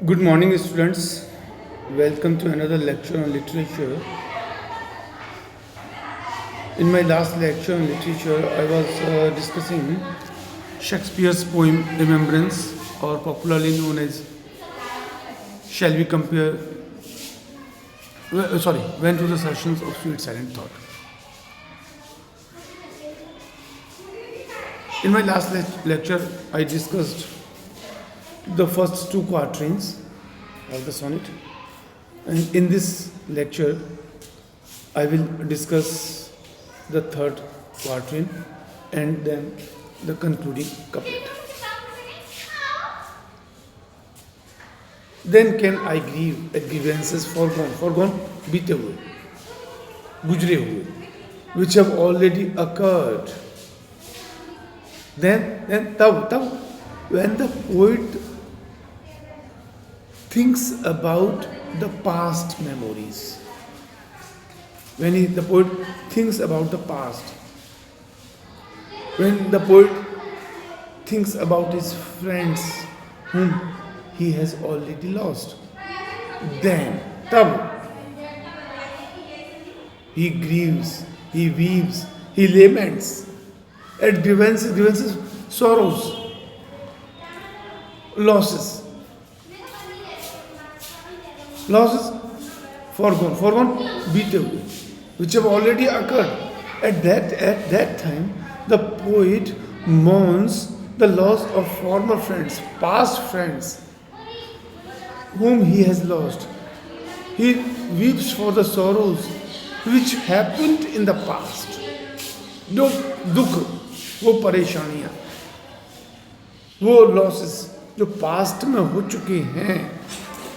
Good morning, students. Welcome to another lecture on literature. In my last lecture on literature, I was discussing Shakespeare's poem Remembrance, or popularly known as Shall We Compare? Went to the sessions of Sweet Silent Thought. In my last lecture, I discussed the first two quatrains of the sonnet, and in this lecture, I will discuss the third quatrain and then the concluding couplet. Then can I grieve at grievances foregone, बीते हुए, गुजरे हुए, which have already occurred. Then तब when the poet thinks about the past memories, the poet thinks about the past, when the poet thinks about his friends whom he has already lost, then tab he grieves, he weeps, he laments at grievances, sorrows, losses, foregone, बीते हुए, which have already occurred. At that time, the poet mourns the loss of former friends, past friends, whom he has lost. He weeps for the sorrows which happened in the past. जो दुख, वो परेशानियाँ, वो losses जो past में हो चुके हैं,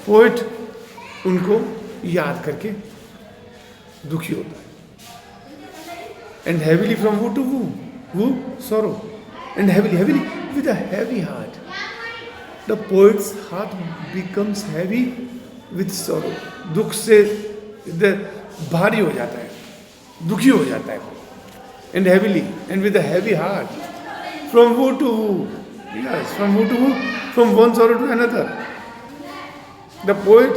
पोएट उनको याद करके दुखी होता है. And heavily from who to who sorrow, and heavily with a heavy heart. The poet's heart becomes heavy with sorrow. दुख से भारी हो जाता है, दुखी हो जाता है. And heavily, and with a heavy heart. From who to who? Yes, from who to who? From one sorrow to another. The poet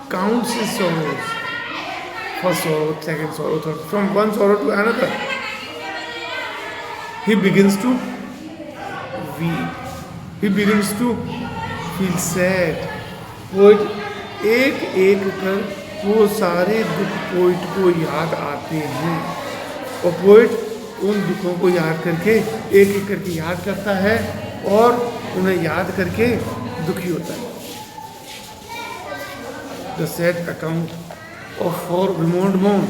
counts his sorrows. First sorrow, second sorrow, third. From one sorrow to another. He begins to weep. He begins to feel sad. Poet एक एक कर वो सारे दुख poet को याद आते हैं, और पोइट उन दुखों को याद करके एक एक करके याद करता है और उन्हें याद करके दुखी होता है. The sad account of four bemoaned mourn.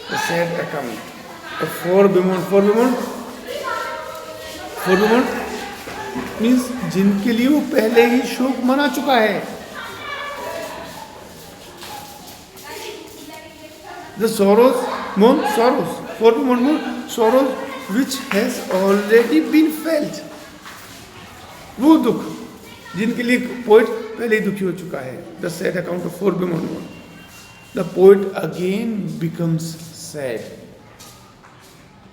The sad account of four bemoaned means जिनके लिए वो पहले ही शोक मना चुका है. The sorrows, four bemoaned mourn, sorrows which has already been felt. वो दुख जिनके लिए पोएट पहले ही दुखी हो चुका है. The sad account of four bemoaned mourn. The poet again becomes sad.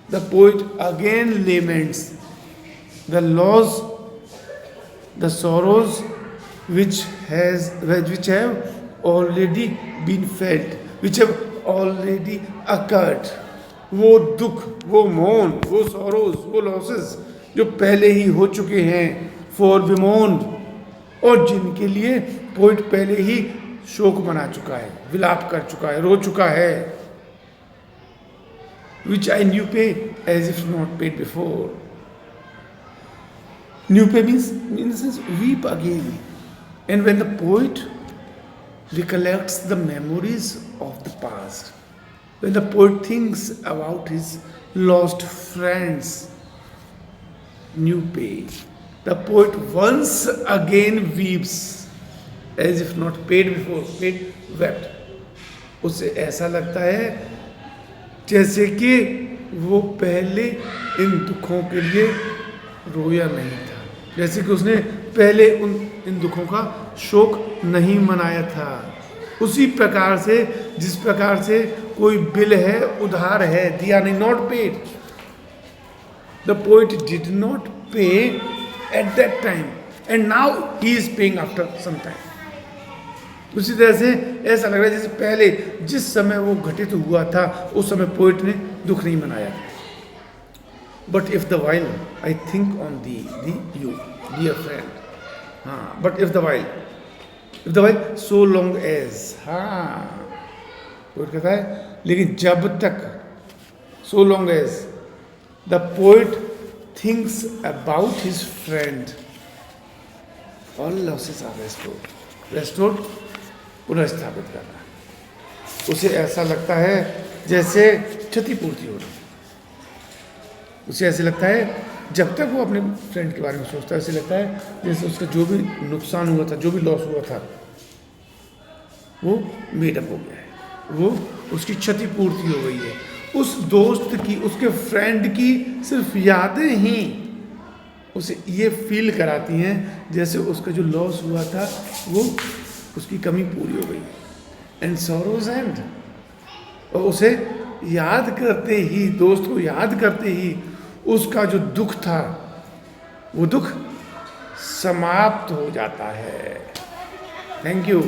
The poet again laments the loss, the sorrows which have already been felt, which have already occurred. वो दुख, वो मोन, वो sorrows, वो losses जो पहले ही हो चुके हैं, for bemoaned, और जिनके लिए पोइट पहले ही शोक मना चुका है, विलाप कर चुका है, रो चुका है. Which I new pay as if not paid before. New pay means weep again. And when the poet recollects the memories of the past, when the poet thinks about his lost friends, new pay, the poet once again weeps as if not paid before, paid wept. उसे ऐसा लगता है जैसे कि वो पहले इन दुखों के लिए रोया नहीं था, जैसे कि उसने पहले इन दुखों का शोक नहीं मनाया था. उसी प्रकार से जिस प्रकार से कोई बिल है, उधार है, दिया नहीं, not paid. The poet did not pay at that time, and now he is paying after some time. उसी तरह से ऐसा लग रहा है जैसे पहले जिस समय वो घटित हुआ था उस समय पोइट ने दुख नहीं मनाया। But if the while I think on the you dear friend, हाँ, but if the while so long as, हाँ, पोइट कहता है लेकिन जब तक, so long as the poet thinks about his friend, all losses are restored, पुनर्स्थापित करना। उसे ऐसा लगता है जैसे क्षतिपूर्ति हो रही, उसे ऐसे लगता है जब तक वो अपने फ्रेंड के बारे में सोचता है, उसे लगता है जैसे उसका जो भी नुकसान हुआ था, जो भी लॉस हुआ था, वो मेडअप हो गया है, वो उसकी क्षतिपूर्ति हो गई है। उस दोस्त की, उसके फ्रेंड की सिर्फ यादें ही उसे ये फील कराती हैं जैसे उसका जो लॉस हुआ था वो उसकी कमी पूरी हो गई। एंड सॉरोज एंड, और उसे याद करते ही, दोस्त को याद करते ही उसका जो दुख था वो दुख समाप्त हो जाता है। Thank you.